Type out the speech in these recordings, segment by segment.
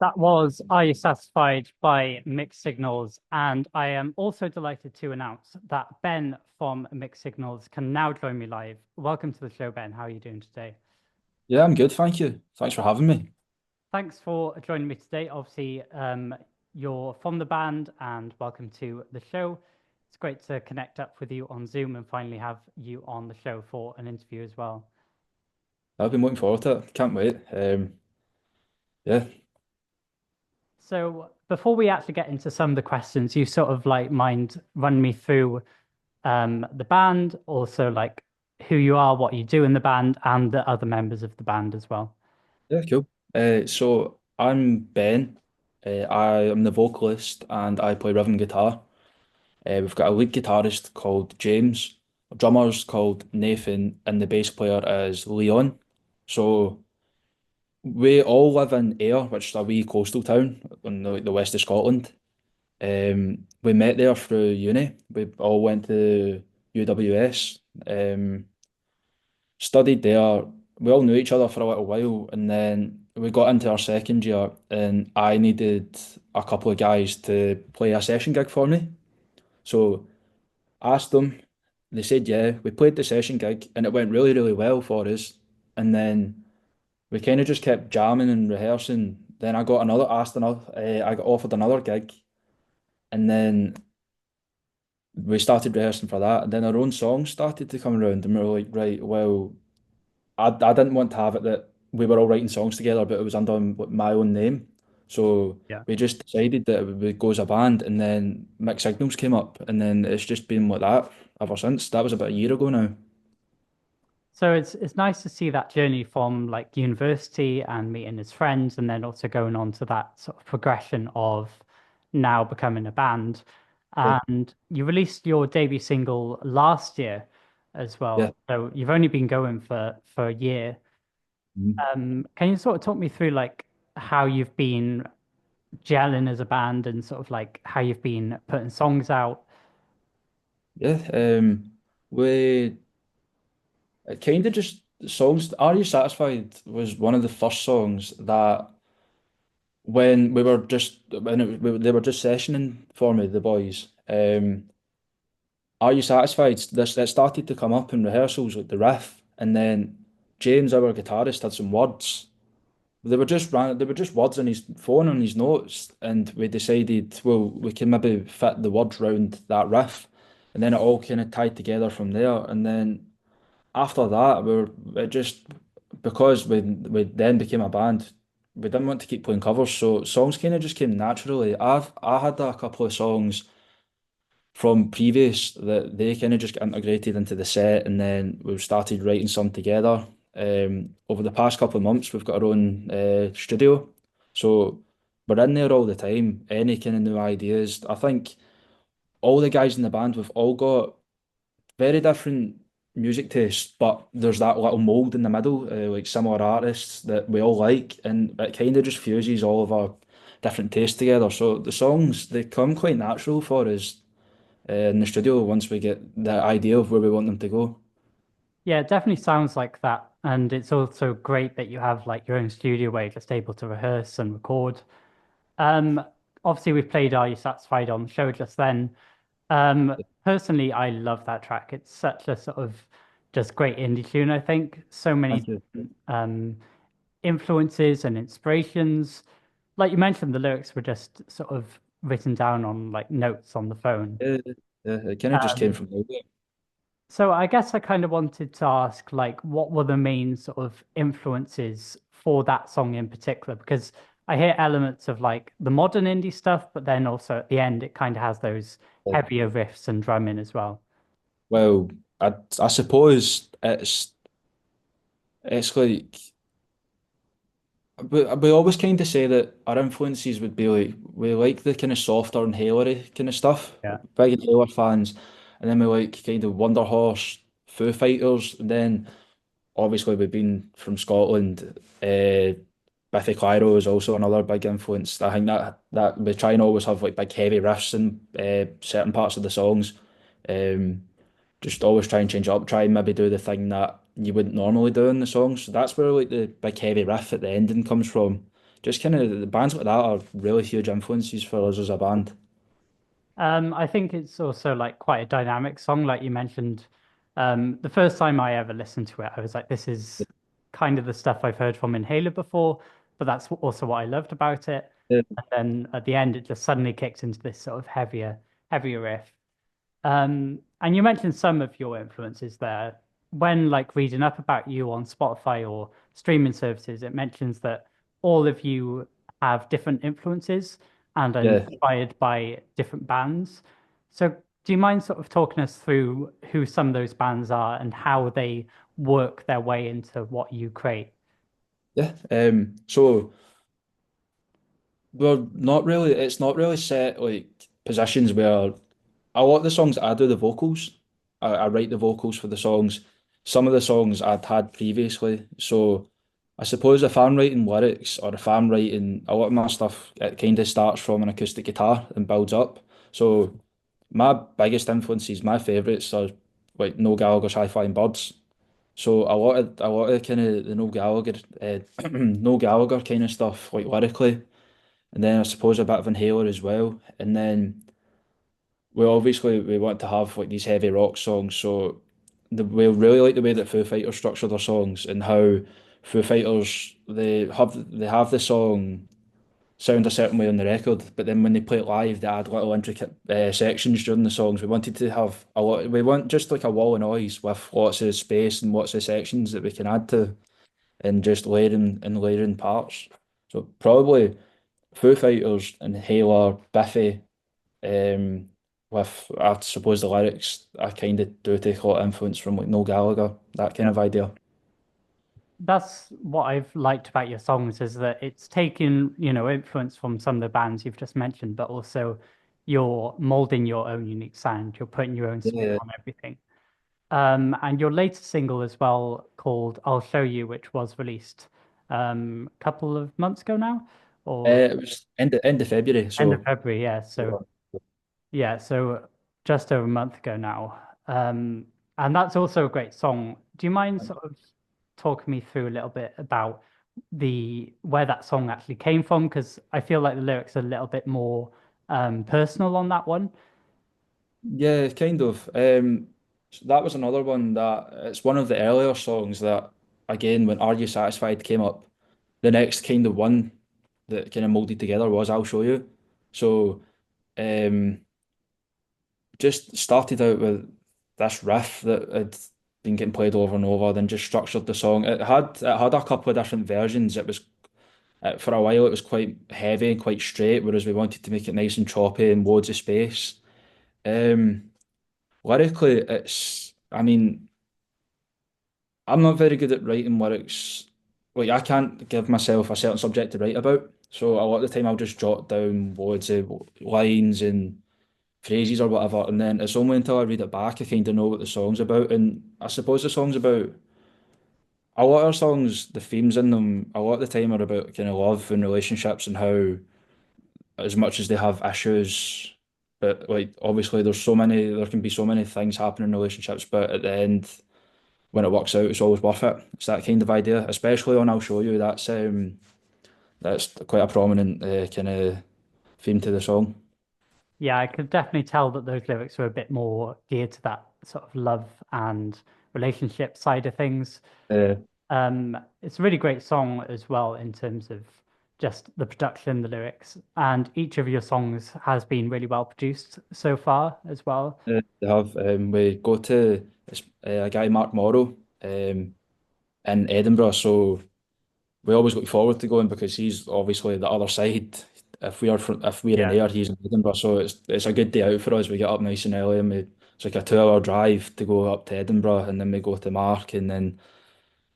That was Are You Satisfied by Mixed Signals. And I am also delighted to announce that Ben from Mixed Signals can now join me live. Welcome to the show, Ben. How are you doing today? Yeah, I'm good, thank you. Thanks for having me. Thanks for joining me today. Obviously, you're from the band, and welcome to the show. It's great to connect up with you on Zoom and finally have you on the show for an interview as well. I've been looking forward to it. Can't wait. Yeah, So, before we actually get into some of the questions, you sort of like mind run me through the band, also like who you are, what you do in the band, and the other members of the band as well. yeah, cool. So I'm Ben. I am the vocalist and I play rhythm guitar. We've got a lead guitarist called James, a drummer's called Nathan, and the bass player is Leon. So we all live in Ayr, which is a wee coastal town in the west of Scotland. We met there through uni. We all went to UWS. Studied there. We all knew each other for a little while, and then we got into our second year, and I needed a couple of guys to play a session gig for me. So I asked them, they said yeah. We played the session gig, and it went really, really well for us. And then we kind of just kept jamming and rehearsing. Then I got offered another gig, and then we started rehearsing for that. And then our own songs started to come around, and we were like, right, well. I didn't want to have it that we were all writing songs together, but it was under my own name. So Yeah. we just decided that it would go as a band, and then Mixed Signals came up, and then it's just been like that ever since. That was about a year ago now. So it's nice to see that journey from like university and meeting his friends, and then also going on to that sort of progression of now becoming a band. Yeah, And you released your debut single last year as yeah. well. So you've only been going for a year. Mhm. Can you sort of talk me through like how you've been gelling as a band and sort of like how you've been putting songs out? Yeah. We it kind of just songs. Are You Satisfied was one of the first songs that they were just sessioning for me, the boys. Are You Satisfied? This it started to come up in rehearsals, like the riff, and then James, our guitarist, had some words. They were just words on his phone on his notes, and we decided, well, we can maybe fit the words round that riff, and then it all kind of tied together from there. And then after that, it just because we then became a band, we didn't want to keep playing covers, so songs kind of just came naturally. I had a couple of songs from previous that they kind of just got integrated into the set, and then we've started writing some together. Over the past couple of months, we've got our own studio, so we're in there all the time. Any kind of new ideas. I think all the guys in the band, we've all got very different music tastes, but there's that little mold in the middle, like similar artists that we all like, and it kind of just fuses all of our different tastes together. So the songs, they come quite natural for us in the studio once we get the idea of where we want them to go. Yeah, it definitely sounds like that. And it's also great that you have like your own studio where you're just able to rehearse and record. Um, Obviously we've played Are You Satisfied on the show just then. Personally, I love that track. It's such a sort of just great indie tune, I think. So many Thank you. influences and inspirations. Like you mentioned, the lyrics were just sort of written down on like notes on the phone. Yeah, yeah, it kind of just came Um, from nowhere. So I guess I kind of wanted to ask, like, what were the main sort of influences for that song in particular? Because I hear elements of like the modern indie stuff, but then also at the end it kind of has those heavier riffs and drumming as well. Well, I suppose it's like we always kind of say that our influences would be like we like the kind of softer and Hailery kind of stuff, Yeah. big Inhaler fans, and then we like kind of Wonder Horse, Foo Fighters, and then obviously we've been from Scotland. Biffy Clyro is also another big influence. I think that we try and always have like big heavy riffs in certain parts of the songs. Um, just always try and change it up, try and maybe do the thing that you wouldn't normally do in the songs. So that's where like the big heavy riff at the ending comes from. just kind of the bands like that are really huge influences for us as a band. I think it's also like quite a dynamic song, like you mentioned. The first time I ever listened to it, I was like, this is kind of the stuff I've heard from Inhaler before, but that's also what I loved about it. Yeah, And then at the end, it just suddenly kicked into this sort of heavier riff. And you mentioned some of your influences there. When like reading up about you on Spotify or streaming services, it mentions that all of you have different influences and are yeah, inspired by different bands. So do you mind sort of talking us through who some of those bands are and how they work their way into what you create? yeah. So we're not really. It's not really set like positions where a lot of the songs I do the vocals. I write the vocals for the songs. Some of the songs I'd had previously. So I suppose if I'm writing lyrics or if I'm writing a lot of my stuff, it kind of starts from an acoustic guitar and builds up. So my biggest influences, my favourites are like Noel Gallagher's Hi-Fi and Birds. So a lot of kind of the Noel Gallagher, Noel Gallagher kind of stuff, like lyrically, and then I suppose a bit of Inhaler as well, and then we want to have like these heavy rock songs. So we really like the way that Foo Fighters structure their songs and how Foo Fighters they have the song sound a certain way on the record, but then when they play it live, they add little intricate sections during the songs. We wanted to have a lot. We want just like a wall of noise with lots of space and lots of sections that we can add to, and just layering parts. So probably Foo Fighters, Inhaler, Biffy, um, with I suppose the lyrics I kind of do take a lot of influence from like Noel Gallagher, that kind Yeah. of idea. That's what I've liked about your songs is that it's taken, influence from some of the bands you've just mentioned, but also you're molding your own unique sound. You're putting your own spin Yeah, on everything. And your latest single as well, called "I'll Show You," which was released a couple of months ago now, or it was end of February, end of so February. Yeah. So just over a month ago now. And that's also a great song. Do you mind sort of talking me through a little bit about the where that song actually came from? Because I feel like the lyrics are a little bit more personal on that one. yeah, kind of. So that was another one that it's one of the earlier songs that again when Are You Satisfied came up, the next kind of one that kind of molded together was I'll Show You. So um just started out with this riff that had been getting played over and over, then just structured the song. It had a couple of different versions. It was for a while it was quite heavy and quite straight, whereas we wanted to make it nice and choppy and loads of space. Um, Lyrically, I mean, I'm not very good at writing lyrics. Like I can't give myself a certain subject to write about. So a lot of the time I'll just jot down loads of lines and phrases or whatever, and then it's only until I read it back I kind of know what the song's about. And I suppose the song's about a lot of songs, the themes in them, a lot of the time are about kind of love and relationships and how, as much as they have issues, but like obviously there can be so many things happening in relationships, but at the end, when it works out, it's always worth it. It's that kind of idea, especially on I'll Show You. That's quite a prominent kind of theme to the song. Yeah, I could definitely tell that those lyrics were a bit more geared to that sort of love and relationship side of things. Uh, It's a really great song as well in terms of just the production, the lyrics, and each of your songs has been really well produced so far as well. they have we go to a guy Mark Morrow in Edinburgh, so we always look forward to going because he's obviously the other side. If we're in Yeah. air, he's in Edinburgh, so it's a good day out for us. We get up nice and early, and it's like a 2 hour drive to go up to Edinburgh, and then we go to Mark, and then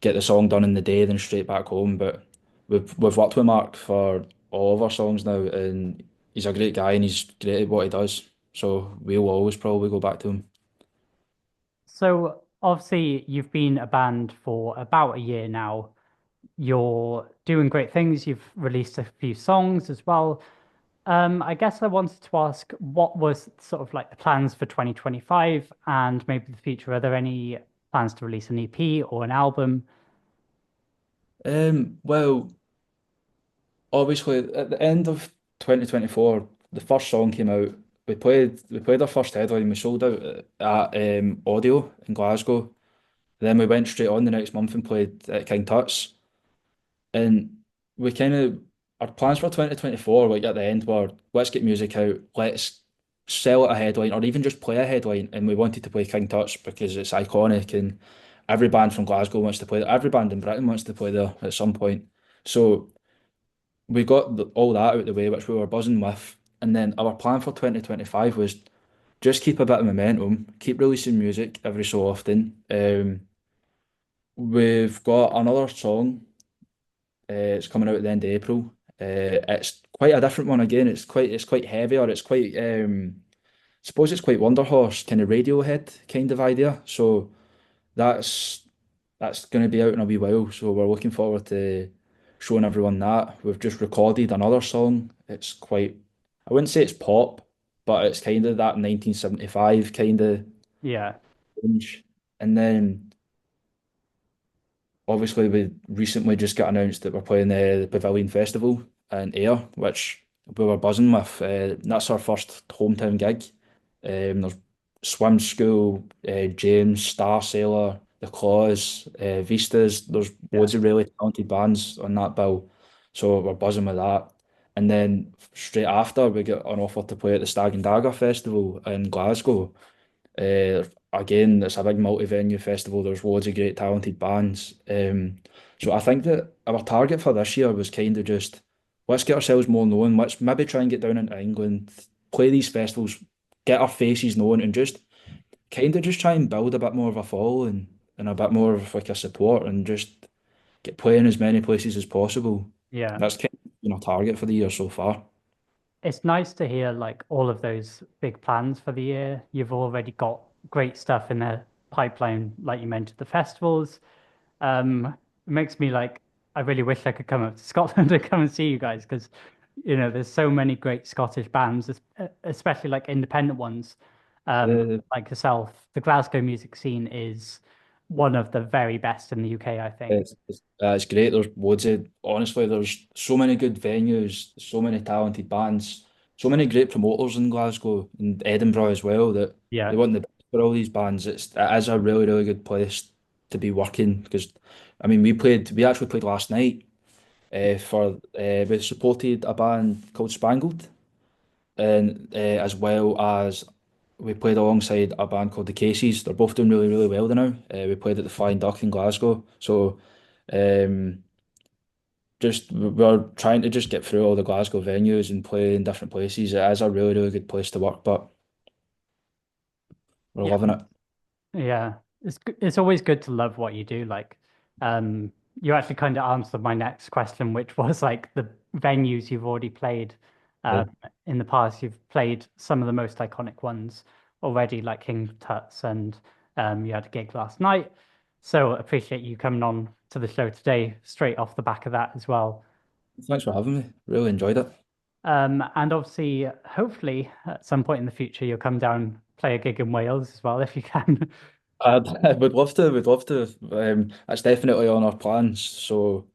get the song done in the day, then straight back home. But we've worked with Mark for all of our songs now, and he's a great guy, and he's great at what he does. So we'll always probably go back to him. So obviously you've been a band for about a year now. You're doing great things. You've released a few songs as well. I guess I wanted to ask what was sort of like the plans for 2025 and maybe the future. Are there any plans to release an EP or an album? Well, obviously at the end of 2024, the first song came out. We played our first headline. We sold out at Audio in Glasgow. Then we went straight on the next month and played at King Tut's. And we kind of our plans for 2024, like at the end, were let's get music out, let's sell it a headline, or even just play a headline. And we wanted to play King Tut's because it's iconic, and every band from Glasgow wants to play there. Every band in Britain wants to play there at some point. So we got all that out of the way, which we were buzzing with. And then our plan for 2025 was just keep a bit of momentum, keep releasing music every so often. We've got another song. It's coming out at the end of April. It's quite a different one again. It's quite heavier. It's quite I suppose it's quite Wonderhorse kind of Radiohead kind of idea. So that's that's going to be out in a wee while. So we're looking forward to showing everyone that. We've just recorded another song. It's quite, I wouldn't say it's pop, but it's kind of that 1975 kind of Yeah, range. And then obviously we recently just got announced that we're playing the Pavilion Festival in Ayr, which we were buzzing with. That's our first hometown gig. There's Swim School, James, Star Sailor, The Claws, Vistas. There's yeah, loads of really talented bands on that bill. So we're buzzing with that. And then straight after, we get an offer to play at the Stag and Dagger Festival in Glasgow. Again, it's a big multi-venue festival. There's loads of great talented bands. So I think that our target for this year was kind of just let's get ourselves more known. Let's maybe try and get down into England, play these festivals, get our faces known, and just kind of just try and build a bit more of a following and a bit more of like a support, and just get playing as many places as possible. yeah. That's kind of our target for the year so far. It's nice to hear like all of those big plans for the year. You've already got great stuff in the pipeline, like you mentioned, the festivals. It makes me like I really wish I could come up to Scotland to come and see you guys because there's so many great Scottish bands, especially like independent ones, Uh, like yourself. The Glasgow music scene is one of the very best in the UK, I think. it's great. There's loads of, honestly, there's so many good venues, so many talented bands, so many great promoters in Glasgow and Edinburgh as well that they Yeah, want the best for all these bands. It is a really, really good place to be working because, I mean, we actually played last night we supported a band called Spangled, and as well as we played alongside a band called the Cases. They're both doing really, really well now. We played at the Flying Duck in Glasgow. So um, just we're trying to just get through all the Glasgow venues and play in different places. It is a really, really good place to work, but we're yeah. loving it. Yeah, it's always good to love what you do. Like, you actually kind of answered my next question, which was like the venues you've already played. Yeah. Um, in the past, you've played some of the most iconic ones already, like King Tut's, and you had a gig last night. So appreciate you coming on to the show today, straight off the back of that as well. Thanks for having me. Really enjoyed it. And obviously, hopefully, at some point in the future, you'll come down, play a gig in Wales as well if you can. I would love to. Would love to. It's definitely on our plans. So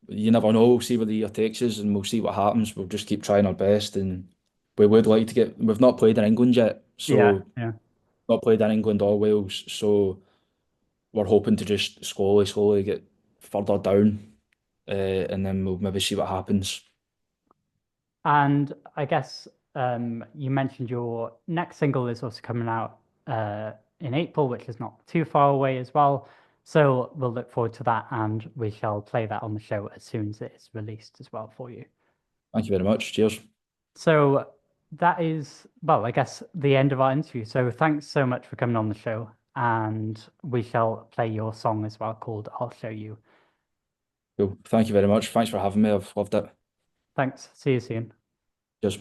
you never know. We'll see where the year takes us, and we'll see what happens. We'll just keep trying our best, and we would like to get. We've not played in England yet, Yeah, so yeah. not played in England or Wales. So we're hoping to just slowly, slowly get further down, and then we'll maybe see what happens. And I guess you mentioned your next single is also coming out in April, which is not too far away as well. So we'll look forward to that and we shall play that on the show as soon as it is released as well for you. Thank you very much. Cheers. So that is, well, I guess the end of our interview. So thanks so much for coming on the show. And we shall play your song as well called I'll Show You. Cool. Thank you very much. Thanks for having me. I've loved it. Thanks. See you soon. Cheers.